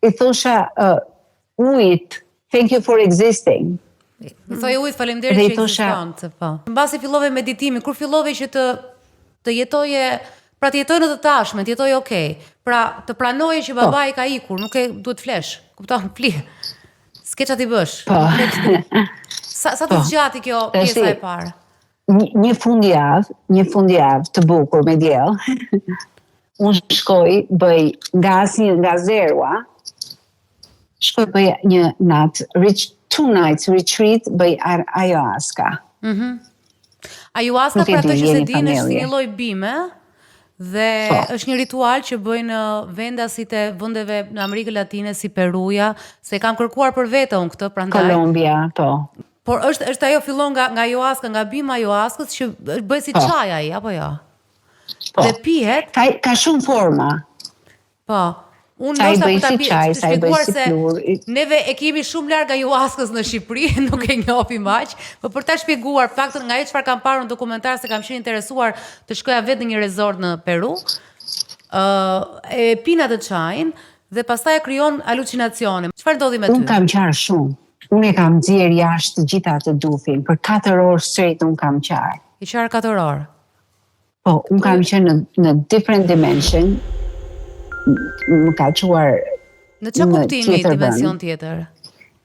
I thosha ujit, thank you for existing. Thoj ujit, faleminderit që ekziston, po. Mbasi fillove meditimin, kur fillove që të jetoje, pra të jetoj në të tashmen, të jetoj okay. Pra të pranoje që babai ka ikur, nuk e duhet flesh. Kupton, fli. S'ke ç'a ti bësh. Po. Sa të zgjati kjo pjesa e parë? Një fundjavë të bukur me diell. Unë shkoj, bëj nga zerua, shkoj bëj një natë, 2 nights retreat, bëj ayahuasca. Ayahuasca, për atë që se din, është si një lloj bime, dhe është një ritual që bëjnë vendasit e vendeve në Amerikën Latine si Peruja, se kam kërkuar për vete unë këtë, prandaj. Kolombia, po. Por është ajo fillon nga ayahuasca, nga bima ayahuascës që bëhet si çaj ai, apo jo? Dhe pihet. Ka shumë forma. Po. Unë ndoshta për ta shpjeguar se neve e kemi shumë larg ayahuascës në Shqipëri, nuk e njohim aq, por për ta shpjeguar faktën nga ajo çfarë kam parë në dokumentar, se kam qenë interesuar të shkoja vetë në një resort në Peru, e pina të çajin dhe pastaj e krijon halucinacione. Çfarë ndodhi me ty? Unë kam qarë shumë. Unë e kam nxjerr jashtë të gjitha të dufin, për 4 orë straight unë kam qarë. I qarë 4 orë? Po, unë kam qenë në different dimension, më ka quar në çfarë kuptimi dimension tjetër?